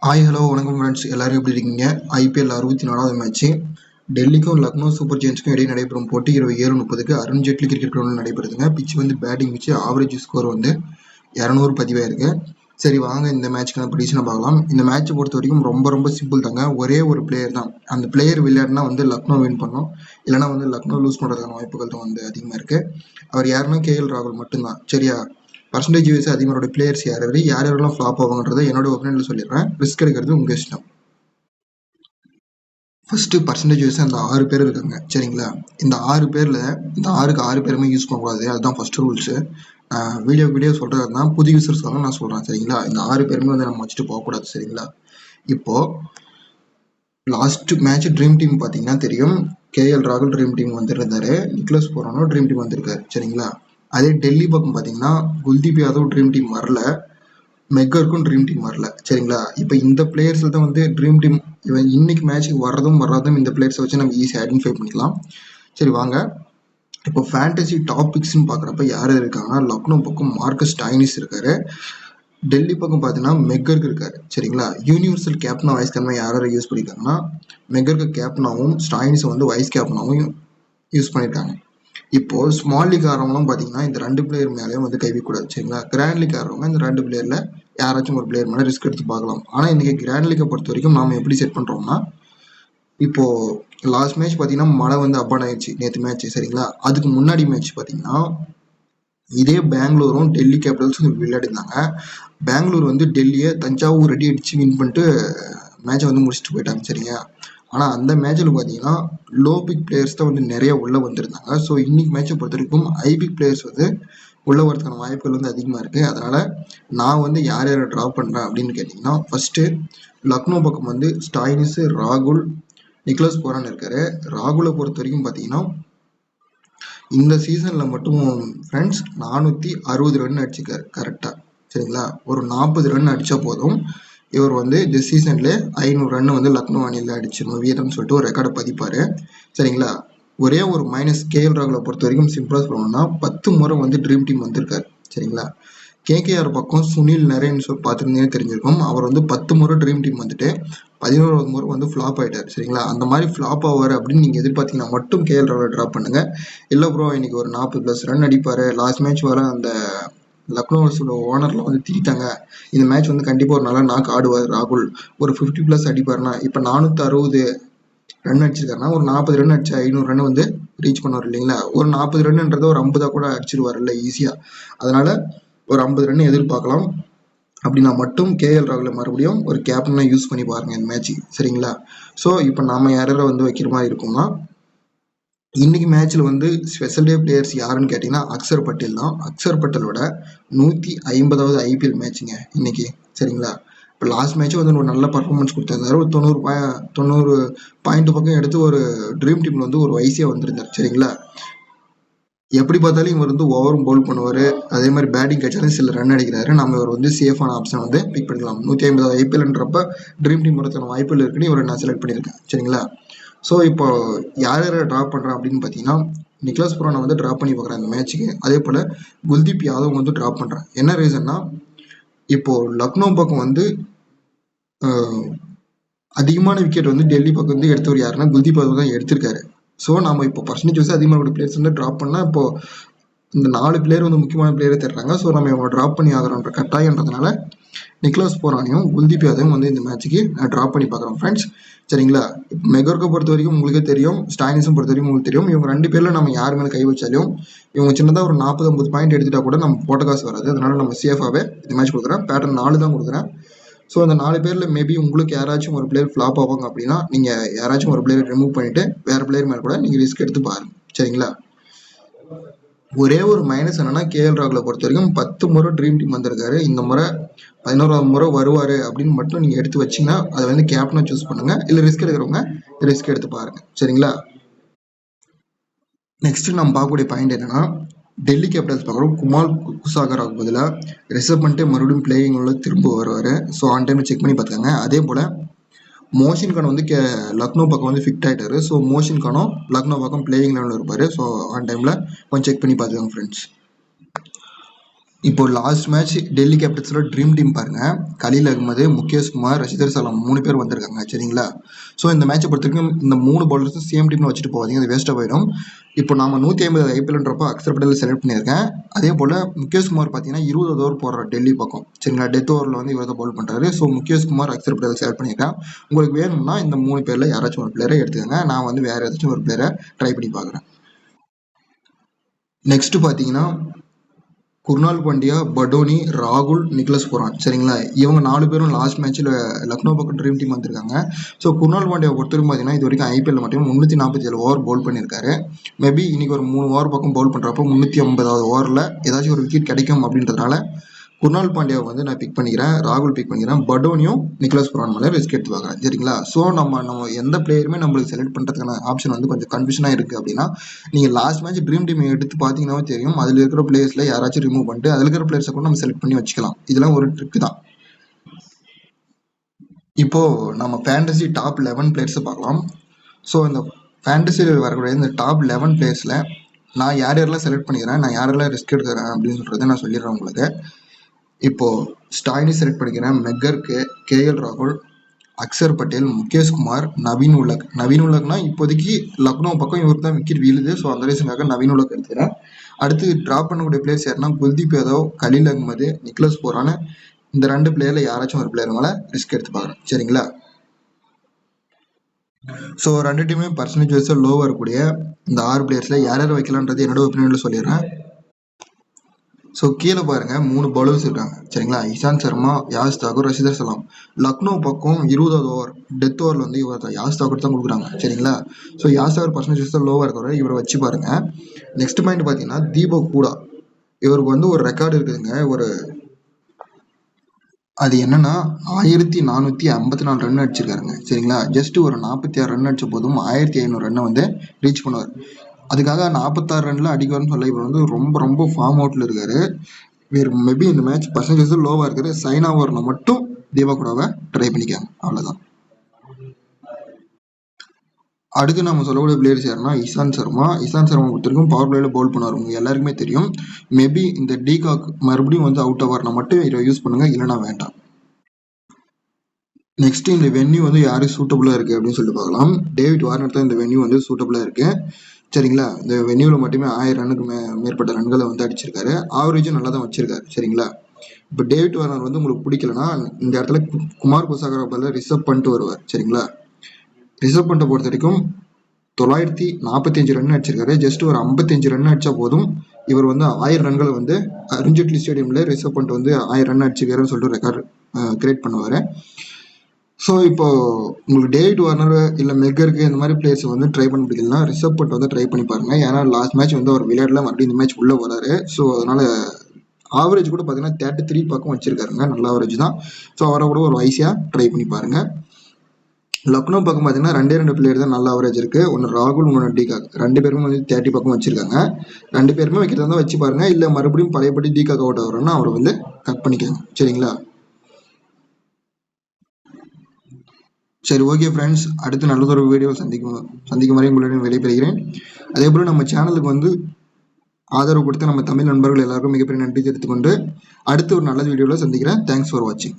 Hi hello வணக்கம் friends, எல்லாரும் எப்படி இருக்கீங்க? ஐபிஎல் 64வது மேட்ச்சு டெல்லிக்கும் லக்னோ சூப்பர் ஜெயின்ஸ்க்கும் இடையே நடைபெறும் போட்டி இரவு 7:30க்கு அருண் ஜேட்லி கிரிக்கெட் கிரவுண்டில் நடைபெறுதுங்க. பிச் வந்து பேட்டிங் பிச்சு, ஆவரேஜ் ஸ்கோர் வந்து 200 பதிவாயிருக்கு. சரி வாங்க இந்த மேட்ச்க்கான ப்ரெடிக்ஷனை பார்க்கலாம். இந்த மேட்ச்சை பொறுத்த வரைக்கும் ரொம்ப ரொம்ப சிம்பிள் தாங்க. ஒரே ஒரு பிளேயர் தான், அந்த பிளேயர் விளையாடினா வந்து லக்னோ வின் பண்ணும், இல்லைனா வந்து லக்னோ லூஸ் பண்ணுறதுக்கான வாய்ப்புகள் தான் வந்து அதிகமாக இருக்குது. அவர் யாருன்னா கேஎல் ராகுல் மட்டும்தான். சரியா? பர்சன்டேஜ் வைஸ் அதிகமானோட பிளேயர்ஸ் யார் யாரெல்லாம் ஃப்ளாப் ஆவாங்கன்றதை என்னோட ஒப்பீனியனில் சொல்லிடுறேன். ரிஸ்க் எடுக்கிறது உங்கள் இஷ்டம். ஃபஸ்ட்டு பர்சன்டேஜ் வைஸ் அந்த 6 பேர் இருக்காங்க. சரிங்களா? இந்த 6 பேரில் இந்த 6 பேருமே யூஸ் பண்ணக்கூடாது. அதுதான் ஃபஸ்ட்டு ரூல்ஸு. வீடியோ சொல்கிறது தான், புது யூசர்ஸ்க்காக நான் சொல்கிறேன். சரிங்களா? இந்த 6 பேருமே வந்து நம்ம வச்சுட்டு போகக்கூடாது. சரிங்களா? இப்போது லாஸ்ட் மேட்ச் ட்ரீம் டீம் பார்த்தீங்கன்னா தெரியும், கேஎல் ராகுல் ட்ரீம் டீம் வந்துருந்தாரு, நிக்லஸ் போரானோ ட்ரீம் டீம் வந்திருக்காரு. சரிங்களா? அதே டெல்லி பக்கம் பார்த்தீங்கன்னா குல்தீப் யாதவ் ட்ரீம் டீம் வரல, மெக்கருக்கும் ட்ரீம் டீம் வரல. சரிங்களா? இப்போ இந்த பிளேயர்ஸில் தான் வந்து ட்ரீம் டீம் இவன் இன்னைக்கு மேட்ச்சுக்கு வராதும் இந்த பிளேயர்ஸை வச்சு நம்ம ஈஸியாக ஐடென்டிஃபை பண்ணிக்கலாம். சரி வாங்க, இப்போ ஃபேண்டசி டாபிக்ஸ்ன்னு பார்க்குறப்ப யார் இருக்காங்கன்னா, லக்னோ பக்கம் மார்க்கஸ் ஸ்டாயினிஸ் இருக்காரு, டெல்லி பக்கம் பார்த்தீங்கன்னா மெக்கர்க்கு இருக்காரு. சரிங்களா? யூனிவர்சல் கேப்டனா வைஸ் கேப்டனா யார் யூஸ் பண்ணியிருக்காங்கன்னா, மெக்கருக்கு கேப்டனாகவும் ஸ்டாயினிஸை வந்து வைஸ் கேப்டனாகவும் யூஸ் பண்ணியிருக்காங்க. இப்போ ஸ்மால் லீக் ஆடுறவங்களும் பார்த்தீங்கன்னா இந்த 2 பிளேயர் மேலேயும் வந்து கைவிடக்கூடாது. சரிங்களா? கிராண்ட் லீக் ஆடுறவங்க இந்த 2 பிளேயரில் யாராச்சும் ஒரு பிளேயர் மேலே ரிஸ்க் எடுத்து பார்க்கலாம். ஆனால் இன்றைக்கி கிராண்ட் லீக்கை பொறுத்த வரைக்கும் நாம் எப்படி செட் பண்ணுறோம்னா, இப்போது லாஸ்ட் மேட்ச் பார்த்தீங்கன்னா மழை வந்து அப்பான் ஆயிடுச்சு நேற்று மேட்ச். சரிங்களா? அதுக்கு முன்னாடி மேட்ச் பார்த்தீங்கன்னா இதே பெங்களூரும் டெல்லி கேபிட்டல்ஸும் விளையாடிருந்தாங்க. பெங்களூர் வந்து டெல்லியை தஞ்சாவூர் ரெடி அடித்து வின் பண்ணிட்டு மேட்சை வந்து முடிச்சுட்டு போயிட்டாங்க. சரிங்க? ஆனால் அந்த மேட்ச்சில் பார்த்தீங்கன்னா லோ பிக் பிளேயர்ஸ் தான் வந்து நிறைய உள்ளே வந்திருந்தாங்க. ஸோ இன்னைக்கு மேட்சை பொறுத்த வரைக்கும் ஐபிக் பிளேயர்ஸ் வந்து உள்ளே வரதுக்கான வாய்ப்புகள் வந்து அதிகமாக இருக்குது. அதனால் நான் வந்து யார் யாரை ட்ரா பண்ணுறேன் அப்படின்னு கேட்டிங்கன்னா, ஃபஸ்ட்டு லக்னோ பக்கம் வந்து ஸ்டாயினிஸு, ராகுல், நிக்லஸ் போரான் இருக்காரு. ராகுலை பொறுத்த வரைக்கும் பார்த்தீங்கன்னா இந்த சீசனில் மட்டும் ஃப்ரெண்ட்ஸ் 460 ரன் அடிச்சிருக்காரு கரெக்டாக. சரிங்களா? ஒரு 40 ரன் அடித்தா போதும், இவர் வந்து இந்த சீசன்லேயே 500 ரன் வந்து லக்னோ அணியில் அடிச்சிடணும் வீரம்னு சொல்லிட்டு ஒரு ரெக்கார்டை பதிப்பார். சரிங்களா? ஒரே ஒரு மைனஸ் கேஎல் ராகுலை பொறுத்த வரைக்கும் சிம்பிளாக சொல்லணும்னா 10 முறை வந்து ட்ரீம் டீம் வந்திருக்காரு. சரிங்களா? கேகேஆர் பக்கம் சுனில் நரேன் சொல்லி பார்த்துருந்தே தெரிஞ்சிருக்கும், அவர் வந்து 10 முறை ட்ரீம் டீம் வந்துட்டு 11வது முறை வந்து ஃப்ளாப் ஆகிட்டார். சரிங்களா? அந்த மாதிரி ஃப்ளாப் ஆவார் அப்படின்னு நீங்கள் எதிர்பார்த்தீங்கன்னா மட்டும் கேஎல் ராகுலை ட்ராப் பண்ணுங்கள். இல்லை ப்ரோ இன்னைக்கு ஒரு 40+ ரன் அடிப்பார், லாஸ்ட் மேட்ச் வர அந்த லக்னோஸோட ஓனரில் வந்து திட்டாங்க, இந்த மேட்ச் வந்து கண்டிப்பாக ஒரு நல்ல நாக்கு ஆடுவார் ராகுல், ஒரு 50+ அடிப்பார்னா, இப்போ 460 ரன் அடிச்சிருக்காருன்னா ஒரு 40 ரன் அடிச்சு 500 ரன் வந்து ரீச் பண்ணுவார் இல்லைங்களா? ஒரு 40 ரன்ன்றதை ஒரு 50 கூட அடிச்சிருவார் இல்லை ஈஸியாக. அதனால ஒரு 50 ரன் எதிர்பார்க்கலாம். அப்படின்னா மட்டும் கேஎல் ராகுலை மறுபடியும் ஒரு கேப்டனாக யூஸ் பண்ணி பாருங்கள் இந்த மேட்ச்சு. சரிங்களா? ஸோ இப்போ நம்ம யாரை வந்து வைக்கிற மாதிரி இருக்கும்னா, இன்னைக்கு மேட்ச்சில் வந்து ஸ்பெஷல் டே பிளேயர்ஸ் யாருன்னு கேட்டிங்கன்னா அக்சர் பட்டேல் தான். அக்சர் பட்டேலோட 150வது ஐபிஎல் மேட்ச்சுங்க இன்னைக்கு. சரிங்களா? இப்போ லாஸ்ட் மேட்ச்சும் வந்து ஒரு நல்ல பர்ஃபார்மன்ஸ் கொடுத்துருந்தாரு. ஒரு 90 பாயிண்ட் பக்கம் எடுத்து ஒரு ட்ரீம் டீமில் வந்து ஒரு வயசியாக வந்திருந்தார். சரிங்களா? எப்படி பார்த்தாலும் இவர் வந்து ஓவரும் பவுல் பண்ணுவார், அதே மாதிரி பேட்டிங் கிடைச்சாலும் சில ரன் அடிக்கிறாரு. நம்ம இவர் வந்து சேஃபான ஆப்ஷன் வந்து பிக் பண்ணிக்கலாம். 150வது ஐபிஎல்ன்றப்ப ட்ரீம் டீம் வரதுக்கான வாய்ப்புகள் இருக்குன்னு இவரை நான் செலக்ட் பண்ணியிருக்கேன். சரிங்களா? ஸோ இப்போ யார் யாரை ட்ராப் பண்ணுறேன் அப்படின்னு பார்த்தீங்கன்னா, நிக்லஸ் புரானை வந்து ட்ராப் பண்ணி பார்க்குறேன் இந்த மேட்ச்சுக்கு. அதே போல் குல்தீப் யாதவ் வந்து ட்ராப் பண்ணுறேன். என்ன ரீசன்னா, இப்போது லக்னோ பக்கம் வந்து அதிகமான விக்கெட் வந்து டெல்லி பக்கம் வந்து எடுத்தவர் யாருன்னா குல்தீப் யாதவ் தான் எடுத்திருக்காரு. ஸோ நம்ம இப்போ பர்சன்டேஜ் வந்து அதிகமான பிளேயர்ஸ் வந்து ட்ராப் பண்ணால் இப்போது இந்த 4 பிளேயர் வந்து முக்கியமான பிளேயரை தர்றாங்க. ஸோ நம்ம இவங்க ட்ராப் பண்ணி ஆகிறோன்ற கட்டாயன்றதுனால நிக்லஸ் போரானையும் குல்தீப் யாதவும் வந்து இந்த மேட்ச்சுக்கு நான் ட்ராப் பண்ணி பார்க்குறோம் ஃப்ரெண்ட்ஸ். சரிங்களா? இப்போ மெகர்க்கை பொறுத்த வரைக்கும் உங்களுக்கே தெரியும், ஸ்டாயினிஸும் பொறுத்த வரைக்கும் உங்களுக்கு தெரியும், இவங்க 2 பேரில் நம்ம யார் மேலே கை வச்சாலும் இவங்க சின்னதாக ஒரு 40-50 பாயிண்ட் எடுத்துட்டா கூட நம்ம போட்ட காசு வராது. அதனால நம்ம சேஃபாகவே இந்த மேட்ச் கொடுக்குறேன். பேட்டர்ன் 4 தான் கொடுக்குறேன். ஸோ அந்த 4 பேரில் மேபி உங்களுக்கு யாராச்சும் ஒரு பிளேயர் ஃப்ளாப் ஆவாங்க அப்படின்னா நீங்கள் யாராச்சும் ஒரு பிளேயர் ரிமூவ் பண்ணிவிட்டு வேறு பிளேயர் மேலே கூட நீங்கள் ரிஸ்க் எடுத்து பாருங்கள். சரிங்களா? ஒரே ஒரு மைனஸ் என்னன்னா, கேஎல் ராகுலை பொறுத்த வரைக்கும் 10 முறை ட்ரீம் டீம் வந்திருக்காரு. இந்த முறை 11வது முறை வருவார் அப்படின்னு மட்டும் நீங்கள் எடுத்து வச்சிங்கன்னா அதை வந்து கேப்டனை சூஸ் பண்ணுங்கள். இல்லை ரிஸ்க் எடுக்கிறவங்க ரிஸ்க் எடுத்து பாருங்கள். சரிங்களா? நெக்ஸ்ட்டு நம்ம பார்க்கக்கூடிய பாயிண்ட் என்னன்னா, டெல்லி கேபிட்டல்ஸ் பார்க்குறோம். குமார் குசாகராவுக்கு பதிலாக ரிசர்வ் பண்ணிட்டு மறுபடியும் பிளேயிங் உள்ள திரும்ப வருவார். ஸோ ஆன் டைமில் செக் பண்ணி பார்த்துக்காங்க. அதே போல் மோஷின் கான் வந்து லக்னோ பக்கம் வந்து ஃபிட் ஆகிட்டாரு. ஸோ மோஷின் கானும் லக்னோ பக்கம் பிளேயிங் லெவலில் இருப்பார். ஸோ ஆன் டைமில் கொஞ்சம் செக் பண்ணி பார்த்துக்கோங்க ஃப்ரெண்ட்ஸ். இப்போ லாஸ்ட் மேட்ச் டெல்லி கேபிட்டல்ஸோட ட்ரீம் டீம் பாருங்க. கலீல் அகமது, முகேஷ் குமார், ரஷிதர் சலாம் 3 பேர் வந்திருக்காங்க சரிங்களா. ஸோ இந்த மேட்சை பொறுத்த வரைக்கும் இந்த 3 பவுலர்ஸும் சேம் டீம்ல வச்சுட்டு போவாதீங்க, அது வேஸ்ட்டாக போயிடும். இப்போ நாம 150 ஐபிஎல்ன்றப்போ அக்ஷர் பட்டேல் செலக்ட் பண்ணியிருக்கேன். அதே போல் முகேஷ் குமார் பார்த்தீங்கன்னா 20 ஓவர் போடுற டெல்லி பக்கம் சரிங்களா. டெத் ஓவரில் வந்து இவர் தான் பவுல் பண்ணுறாரு. ஸோ முகேஷ் குமார், அக்ஷர் பட்டேல் செலக்ட் பண்ணியிருக்கேன். உங்களுக்கு வேணும்னா இந்த 3 பேரில் யாராச்சும் ஒரு பிளேயரை எடுத்துக்கோங்க. நான் வந்து வேறு ஏதாச்சும் ஒரு பிளேயரை ட்ரை பண்ணி பார்க்குறேன். நெக்ஸ்ட் பார்த்தீங்கன்னா குர்னால் பாண்டியா, படோனி, ராகுல், நிக்லஸ் புரான் சரிங்களா. இவங்க 4 பேரும் லாஸ்ட் மேட்ச்சில் லக்னோ பக்கம் ட்ரீம் டீம் வந்திருக்காங்க. ஸோ குர்னால் பாண்டியா பொறுத்தவரைக்கும் பார்த்தீங்கன்னா இது வரைக்கும் ஐபிஎல் மட்டும் 347 ஓவர் பவுல் பண்ணியிருக்காரு. மேபி இன்னைக்கு ஒரு 3 ஓவர் பக்கம் பவுல் பண்ணுறப்போ 350வது ஓவரில் ஏதாச்சும் ஒரு விக்கெட் கிடைக்கும் அப்படின்றதுனால குர்னால் பாண்டியாவை வந்து நான் பிக் பண்ணிக்கிறேன், ராகுல் பிக் பண்ணிக்கிறேன், படோனியும் நிக்லஸ் புரான் மேலே ரிஸ்க் எடுத்து பார்க்குறேன் சரிங்களா. ஸோ நம்ம எந்த பிளேயருமே நம்மளுக்கு செலக்ட் பண்ணுறதுக்கான ஆப்ஷன் வந்து கொஞ்சம் கன்ஃபியூஷனாக இருக்குது அப்படின்னா நீங்கள் லாஸ்ட் மேட்ச் ட்ரீம் டீம் எடுத்து பார்த்தீங்கன்னா தெரியும். அதில் இருக்கிற பிளேயர்ஸில் யாராச்சும் ரிமூவ் பண்ணிட்டு அதில் இருக்கிற பிளேயர்ஸை கூட நம்ம செலக்ட் பண்ணி வச்சுக்கலாம். இதெல்லாம் ஒரு ட்ரிக் தான். இப்போ நம்ம ஃபேண்டசி டாப் 11 பிளேயர்ஸை பார்க்கலாம். ஸோ இந்த ஃபேண்டசியில் வரக்கூடிய இந்த டாப் 11 பிளேயர்ஸில் நான் யார் யாரெல்லாம் செலக்ட் பண்ணிக்கிறேன், நான் யாரெல்லாம் ரிஸ்க் எடுக்கிறேன் அப்படின்னு சொல்கிறத நான் சொல்லிடுறேன் உங்களுக்கு. இப்போ ஸ்டாயினி செலக்ட் பண்ணிக்கிறேன், மெக்கர்க்கு, கேஎல் ராகுல், அக்ஷர் பட்டேல், முகேஷ் குமார், நவீன் உலக். நவீன் உலக்னா இப்போதைக்கு லக்னோ பக்கம் இவருக்கு தான் விக்கெட் வீழுது. ஸோ அந்த ரீசனுக்காக நவீன் உலக் எடுத்துக்கிறேன். அடுத்து ட்ராப் பண்ணக்கூடிய பிளேயர்ஸ் யாருன்னா குல்தீப் யாதவ், கலீல் அகமது, நிக்லஸ் புரான். இந்த 2 பிளேயரில் யாராச்சும் ஒரு பிளேயர் மேலே ரிஸ்க் எடுத்து பார்க்குறேன் சரிங்களா. ஸோ 2 டீமே பர்சன்டேஜ் வைஸாக லோவாக இருக்கக்கூடிய இந்த 6 பிளேயர்ஸில் யார் யார் வைக்கலான்றது என்னோட ஒப்பீனியனில் சொல்லிடுறேன். ஸோ கீழே பாருங்க 3 பவுலர்ஸ் இருக்காங்க சரிங்களா. இஷாந்த் சர்மா, யாஸ் தாக்கூர், ரஷிதர் சலாம். லக்னோ பக்கம் 20வது ஓவர் டெத் ஓவரில் வந்து இவர் தான் யாஸ் தாக்கூர் தான் கொடுக்குறாங்க சரிங்களா. ஸோ யாஸ் தாக்கூர் பர்சன்டேஜ் தான் லோவாக இருக்கிறவர், இவரை வச்சு பாருங்க. நெக்ஸ்ட் பாயிண்ட் பார்த்தீங்கன்னா தீபக் கூடா. இவருக்கு வந்து ஒரு ரெக்கார்டு இருக்குதுங்க. அது என்னன்னா 1454 ரன் அடிச்சிருக்காருங்க சரிங்களா. ஜஸ்ட் ஒரு 46 ரன் அடிச்ச போதும் 1500 ரன்னை வந்து ரீச் பண்ணுவார். அதுக்காக 46 ரன்ல அடிக்குவார்னு சொல்ல இவர் வந்து ரொம்ப ரொம்ப ஃபார்ம் அவுட்ல இருக்காரு. வேறு மேபி இந்த மேட்ச் பர்சன்டேஜ் லோவாக இருக்காரு. சைனா ஓவரில் மட்டும் தீபக்கூடாவை ட்ரை பண்ணிக்காங்க, அவ்வளோதான். அடுத்து நம்ம சொல்லக்கூடிய பிளேயர்ஸ் யாருன்னா இஷாந்த் சர்மா. இஷாந்த் சர்மா பொறுத்தவரைக்கும் பவர் பிளேயில் பவுல் பண்ணுவார், உங்களுக்கு எல்லாருக்குமே தெரியும். மேபி இந்த டீகாக் மறுபடியும் வந்து அவுட் ஆவார்னா மட்டும் இதை யூஸ் பண்ணுங்க, இல்லைனா வேண்டாம். நெக்ஸ்ட் இந்த வென்யூ வந்து யாருக்கு சூட்டபுளாக இருக்குது அப்படின்னு சொல்லிட்டு பார்க்கலாம். டேவிட் வார்னர் தான் இந்த வென்யூ வந்து சூட்டபுளாக இருக்குது சரிங்களா. இந்த வென்யூவில் மட்டுமே 1000 ரன்னுக்கு மேற்பட்ட ரன்களை வந்து அடிச்சிருக்காரு. ஆவரேஜும் நல்லா தான் வச்சிருக்காரு சரிங்களா. இப்போ டேவிட் வார்னர் வந்து உங்களுக்கு பிடிக்கலன்னா இந்த இடத்துல குமார் புசாகரா பதில் ரிசர்வ் பண்ணிட்டு வருவார் சரிங்களா. ரிசர்வ் பண்ணிட்ட பொறுத்த வரைக்கும் 945 ரன் அடிச்சிருக்காரு. ஜஸ்ட் ஒரு 55 ரன் அடிச்சா போதும் இவர் வந்து 1000 ரன்களை வந்து அருண்ஜேட்லி ஸ்டேடியம்ல ரிசர்வ் பண்ணிட்டு வந்து 1000 ரன் அடிச்சிருக்காருன்னு சொல்லிட்டு ரெக்கார்ட் கிரியேட் பண்ணுவார். ஸோ இப்போ உங்களுக்கு டேவிட் வார்னர் இல்லை மெக்கருக்கு இந்த மாதிரி பிளேயர்ஸ் வந்து ட்ரை பண்ண முடியலன்னா ரிசர்வ் பண்ணிட்டு வந்து ட்ரை பண்ணி பாருங்க. ஏன்னா லாஸ்ட் மேட்ச் வந்து அவர் விளையாடல, மறுபடியும் இந்த மேட்ச் உள்ள வராரு. ஸோ அதனால ஆவரேஜ் கூட பார்த்தீங்கன்னா 33 பக்கம் வச்சிருக்காருங்க, நல்ல ஆவரேஜ் தான். ஸோ அவரை கூட ஒரு ஐசியாக ட்ரை பண்ணி பாருங்க. லக்னோ பக்கம் பார்த்தீங்கன்னா 2 பிளேயர் தான் நல்ல ஆவரேஜ் இருக்கு. ஒன்று ராகுல், ஒன்று டீகாக். 2 பேருமே வந்து 30 பக்கம் வச்சிருக்காங்க. 2 பேருமே வைக்கிறதா தான் வச்சு பாருங்க. இல்லை மறுபடியும் பழையபடி டீகாக் அவுட் ஆகிறோன்னா அவரை வந்து கட் பண்ணிக்கோங்க சரிங்களா. சரி, ஓகே ஃப்ரெண்ட்ஸ், அடுத்து நல்லதொரு வீடியோ சந்திக்கும் வரை உங்களுடன் விடைபெறுகிறேன். அதே போல் நம்ம சேனலுக்கு வந்து ஆதரவு கொடுத்த நம்ம தமிழ் நண்பர்கள் எல்லாருக்கும் மிகப்பெரிய நன்றி தெரிவித்துக்கொண்டு அடுத்து ஒரு நல்ல வீடியோவில் சந்திக்கிறேன். தேங்க்ஸ் ஃபார் வாட்சிங்.